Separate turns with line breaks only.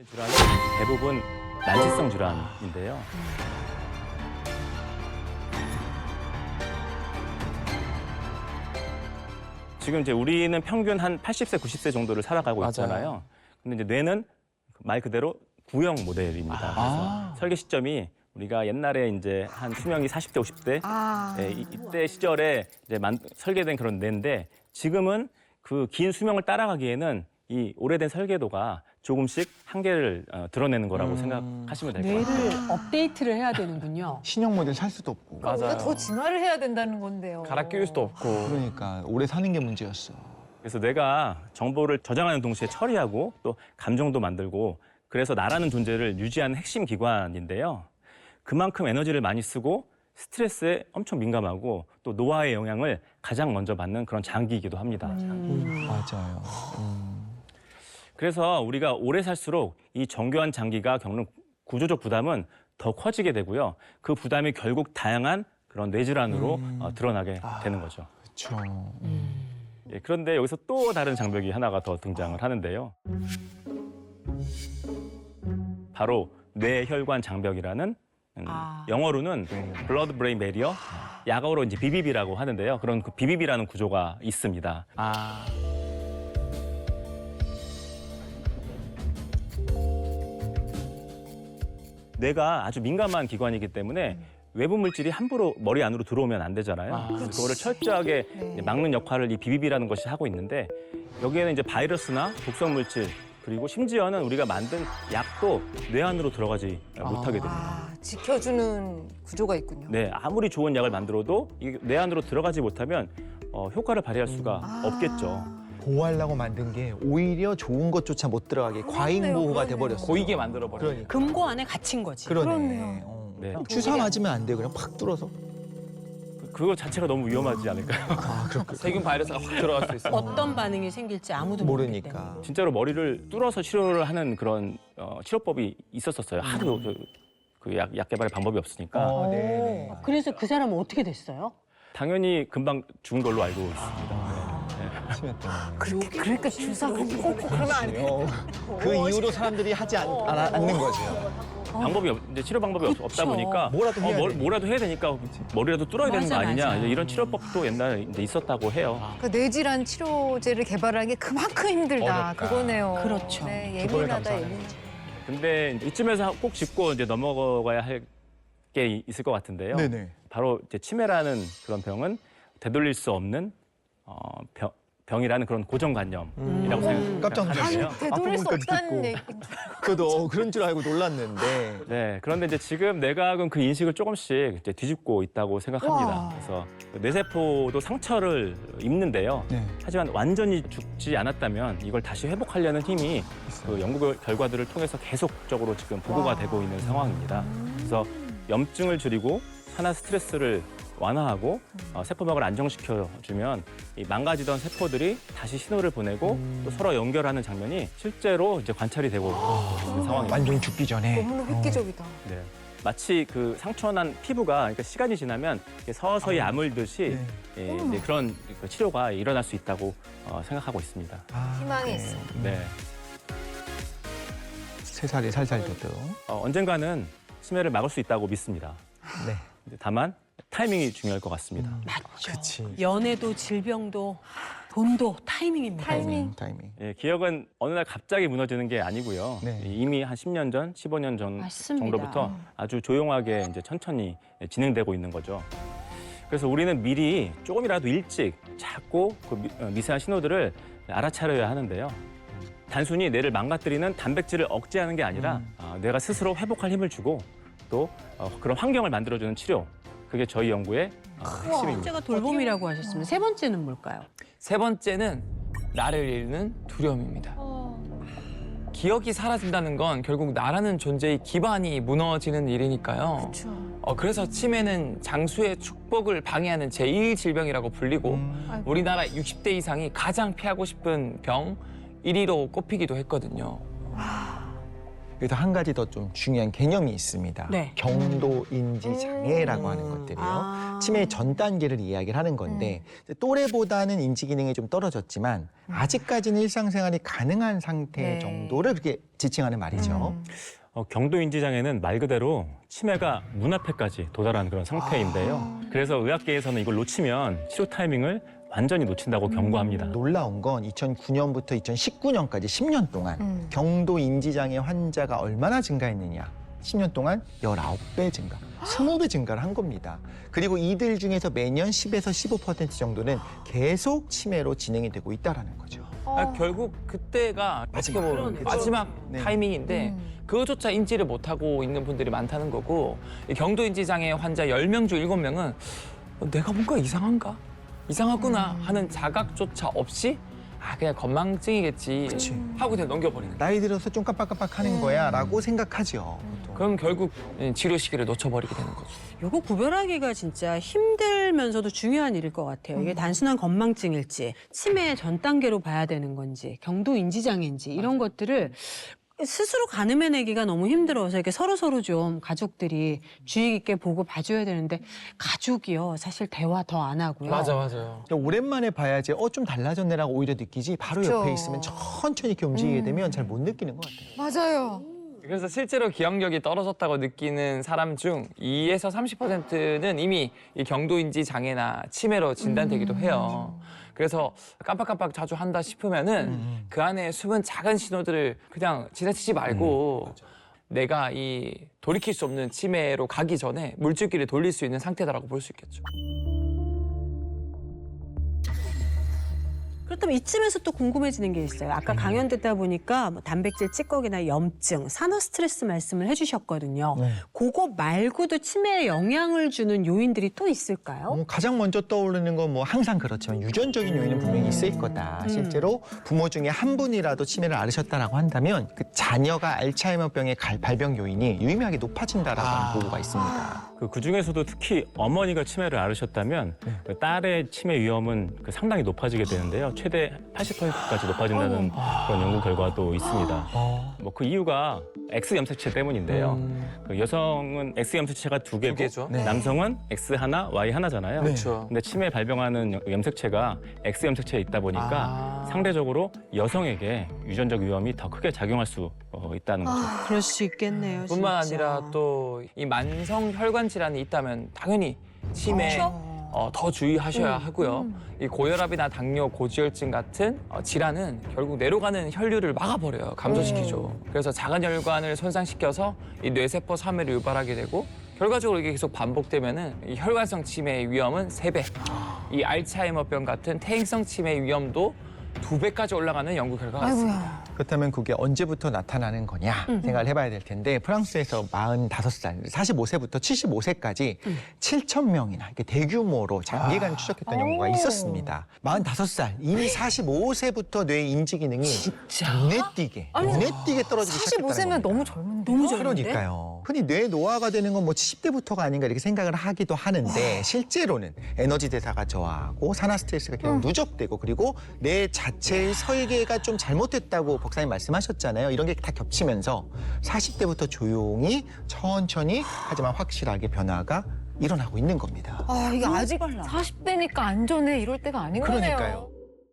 질환은 대부분 난치성 질환인데요. 지금 이제 우리는 평균 한 80세, 90세 정도를 살아가고 있잖아요. 근데 이제 뇌는 말 그대로 구형 모델입니다. 그래서 설계 시점이 우리가 옛날에 이제 한 수명이 40대, 50대 이때 시절에 이제 설계된 그런 뇌인데 지금은 그 긴 수명을 따라가기에는 이 오래된 설계도가 조금씩 한계를 드러내는 거라고 생각하시면 될 것 같아요.
뇌를 업데이트를 해야 되는군요.
신형 모델 살 수도 없고.
우리가 더 진화를 해야 된다는 건데요.
갈아 끼울 수도 없고.
그러니까 오래 사는 게 문제였어.
그래서 뇌가 정보를 저장하는 동시에 처리하고 또 감정도 만들고 그래서 나라는 존재를 유지하는 핵심 기관인데요. 그만큼 에너지를 많이 쓰고 스트레스에 엄청 민감하고 또 노화의 영향을 가장 먼저 받는 그런 장기이기도 합니다.
맞아요.
그래서 우리가 오래 살수록 이 정교한 장기가 겪는 구조적 부담은 더 커지게 되고요. 그 부담이 결국 다양한 그런 뇌질환으로 드러나게 되는 거죠.
그렇죠.
예, 그런데 여기서 또 다른 장벽이 하나가 더 등장을 하는데요. 바로 뇌혈관 장벽이라는 영어로는 블러드 브레인 베리어, 약어로 이제 BBB라고 하는데요. 그런 그 BBB라는 구조가 있습니다. 뇌가 아주 민감한 기관이기 때문에 외부 물질이 함부로 머리 안으로 들어오면 안 되잖아요. 그래서 그거를 철저하게 이제 막는 역할을 이 BBB라는 것이 하고 있는데 여기에는 이제 바이러스나 독성 물질 그리고 심지어는 우리가 만든 약도 뇌 안으로 들어가지 못하게 됩니다.
지켜주는 구조가 있군요.
네, 아무리 좋은 약을 만들어도 이게 뇌 안으로 들어가지 못하면 효과를 발휘할 수가 없겠죠.
보호하려고 만든 게 오히려 좋은 것조차 못 들어가게 과잉 보호가 돼버렸어.
보이게 만들어버려.
그러니까.
금고 안에 갇힌 거지.
그러네요.
네.
주사 맞으면 안 돼. 그냥 팍 뚫어서.
그거 자체가 너무 위험하지 않을까요?
그렇군.
세균 바이러스가 확 들어갈 수 있어.
어떤 반응이 생길지 아무도 모르기 때문에.
모르니까.
진짜로 머리를 뚫어서 치료를 하는 그런 치료법이 있었어요. 하도 그 약 개발의 방법이 없으니까.
네.
그래서 그 사람은 어떻게 됐어요?
당연히 금방 죽은 걸로 알고 있습니다.
치매 때문에.
그러니까 주사 꼭 그러면 안 돼.
그 이후로 사람들이 하지 않는 거죠.
방법이 이제 치료 방법이 없다 보니까
뭐라도 해야 되니까.
뭐라도 해야 되니까 머리라도 뚫어야 되는 거
맞아,
아니냐
맞아.
이런 치료법도 옛날에 이제 있었다고 해요.
그러니까 뇌질환 치료제를 개발하는 게 그만큼 힘들다.
어렵다.
그거네요.
그렇죠.
네,
그걸
예민하다,
감수하는
예민.
근데 이쯤에서 꼭 짚고 이제 넘어가야 할 게 있을 것 같은데요.
네네.
바로 이제 치매라는 그런 병은 되돌릴 수 없는 병이라는 그런 고정관념이라고
깜짝
생각하는데요.
놀랐어요.
되돌릴 수
앞부분까지
없다는
듣고.
얘기.
저도 그런 줄 알고 놀랐는데.
네, 그런데 이제 지금 뇌과학은 그 인식을 조금씩 이제 뒤집고 있다고 생각합니다.
와.
그래서 뇌세포도 상처를 입는데요.
네.
하지만 완전히 죽지 않았다면 이걸 다시 회복하려는 힘이 그 연구 결과들을 통해서 계속적으로 지금 보고가 되고 있는 상황입니다. 그래서 염증을 줄이고 산화 스트레스를 완화하고 세포막을 안정시켜주면 이 망가지던 세포들이 다시 신호를 보내고 또 서로 연결하는 장면이 실제로 이제 관찰이 되고 있는 상황입니다.
완전히 죽기 전에.
너무 획기적이다.
네. 마치 그 상처난 피부가 그러니까 시간이 지나면 이렇게 서서히 아물듯이 예, 이제 그런 그 치료가 일어날 수 있다고 생각하고 있습니다.
희망이 있어.
네.
3살이 살살 돋도.
언젠가는 치매를 막을 수 있다고 믿습니다.
네.
다만 타이밍이 중요할 것 같습니다.
그렇지.
연애도 질병도 돈도 타이밍입니다.
타이밍.
타이밍.
예, 기억은 어느 날 갑자기 무너지는 게 아니고요.
네.
이미 한 10년 전, 15년 전
맞습니다.
정도부터 아주 조용하게 이제 천천히 진행되고 있는 거죠. 그래서 우리는 미리 조금이라도 일찍 작고 그 미세한 신호들을 알아차려야 하는데요. 단순히 뇌를 망가뜨리는 단백질을 억제하는 게 아니라 뇌가 스스로 회복할 힘을 주고 또 그런 환경을 만들어주는 치료. 그게 저희 연구의 핵심입니다.
첫째가 돌봄이라고 하셨으면 세 번째는 뭘까요?
세 번째는 나를 잃는 두려움입니다. 기억이 사라진다는 건 결국 나라는 존재의 기반이 무너지는 일이니까요. 그래서 치매는 장수의 축복을 방해하는 제1질병이라고 불리고 우리나라 60대 이상이 가장 피하고 싶은 병 1위로 꼽히기도 했거든요.
여기서 한 가지 더 좀 중요한 개념이 있습니다.
네.
경도인지 장애라고 하는 것들이요.
아.
치매의 전 단계를 이야기를 하는 건데 또래보다는 인지 기능이 좀 떨어졌지만 아직까지는 일상생활이 가능한 상태
네.
정도를 그렇게 지칭하는 말이죠.
경도인지장애는 말 그대로 치매가 눈앞에까지 도달하는 그런 상태인데요. 그래서 의학계에서는 이걸 놓치면 치료 타이밍을 완전히 놓친다고 경고합니다.
놀라운 건 2009년부터 2019년까지 10년 동안 경도 인지장애 환자가 얼마나 증가했느냐. 10년 동안 19배 증가, 20배 증가를 한 겁니다. 그리고 이들 중에서 매년 10에서 15% 정도는 계속 치매로 진행이 되고 있다는 거죠.
결국 그때가 어떻게 보면
그러네요.
마지막
네.
타이밍인데 그것조차 인지를 못하고 있는 분들이 많다는 거고 이 경도인지 장애 환자 10명 중 7명은 내가 뭔가 이상한가? 이상하구나 하는 자각조차 없이 그냥 건망증이겠지 하고 그냥 넘겨버리는 거예요.
나이 들어서 좀 깜빡깜빡하는 거야 라고 생각하죠. 보통.
그럼 결국 치료 시기를 놓쳐버리게 되는 거죠.
요거 구별하기가 진짜 힘들면서도 중요한 일일 것 같아요. 이게 단순한 건망증일지, 치매의 전 단계로 봐야 되는 건지, 경도 인지장애인지 이런 것들을 스스로 가늠해내기가 너무 힘들어서 이렇게 서로 좀 가족들이 주의 깊게 보고 봐줘야 되는데 가족이요 사실 대화 더 안 하고요.
맞아요.
오랜만에 봐야지 좀 달라졌네라고 오히려 느끼지 바로
그쵸.
옆에 있으면 천천히 이렇게 움직이게 되면 잘 못 느끼는 것 같아요.
맞아요.
그래서 실제로 기억력이 떨어졌다고 느끼는 사람 중 2에서 30%는 이미 이 경도인지 장애나 치매로 진단되기도 해요. 그래서 깜빡깜빡 자주 한다 싶으면은 그 안에 숨은 작은 신호들을 그냥 지나치지 말고 내가 이 돌이킬 수 없는 치매로 가기 전에 물줄기를 돌릴 수 있는 상태다라고 볼 수 있겠죠.
그렇다면 이쯤에서 또 궁금해지는 게 있어요. 아까 강연 듣다 보니까 뭐 단백질 찌꺼기나 염증, 산후 스트레스 말씀을 해주셨거든요.
네.
그거 말고도 치매에 영향을 주는 요인들이 또 있을까요?
가장 먼저 떠오르는 건 뭐 항상 그렇지만 유전적인 요인은 분명히 있을 거다. 실제로 부모 중에 한 분이라도 치매를 앓으셨다라고 한다면 그 자녀가 알츠하이머병의 발병 요인이 유의미하게 높아진다라고 하는 보고가 있습니다.
그 중에서도 특히 어머니가 치매를 앓으셨다면 그 딸의 치매 위험은 상당히 높아지게 되는데요. 최대 80%까지 높아진다는 그런 연구 결과도 있습니다. 뭐 그 이유가 X 염색체 때문인데요. 그 여성은 X 염색체가 두 개고
개죠.
네.
남성은 X 하나, Y 하나잖아요.
그렇죠.
근데 치매 발병하는 염색체가 X 염색체에 있다 보니까 상대적으로 여성에게 유전적 위험이 더 크게 작용할 수 있다는 거죠.
그럴 수 있겠네요.
뿐만
진짜.
아니라 또 이 만성 혈관 질환이 있다면 당연히 치매 더 주의하셔야 하고요. 이 고혈압이나 당뇨, 고지혈증 같은 질환은 결국 뇌로 가는 혈류를 막아버려요. 감소시키죠. 그래서 작은 혈관을 손상시켜서 이 뇌세포 사멸을 유발하게 되고 결과적으로 이게 계속 반복되면은 이 혈관성 치매의 위험은 3배, 이 알츠하이머병 같은 퇴행성 치매의 위험도 2배까지 올라가는 연구 결과가 있습니다.
아이고야.
그렇다면 그게 언제부터 나타나는 거냐 생각을 해봐야 될 텐데 프랑스에서 45살, 45세부터 75세까지 7,000명이나 이렇게 대규모로 장기간 추적했던 연구가 있었습니다. 45살, 이미 45세부터 뇌 인지 기능이 눈에 띄게 떨어지기 시작했다는
45세면
겁니다.
너무 젊은데.
너무 젊은데?
그러니까요. 흔히 뇌 노화가 되는 건 뭐 70대부터가 아닌가 이렇게 생각을 하기도 하는데 실제로는 에너지 대사가 저하고 산화 스트레스가 계속 누적되고 그리고 뇌 자체의 설계가 좀 잘못됐다고 박사님 말씀하셨잖아요. 이런 게 다 겹치면서 40대부터 조용히 천천히 하지만 확실하게 변화가 일어나고 있는 겁니다.
이게 아직 40대니까 안전해 이럴 때가 아닌 거네요.
그러니까요.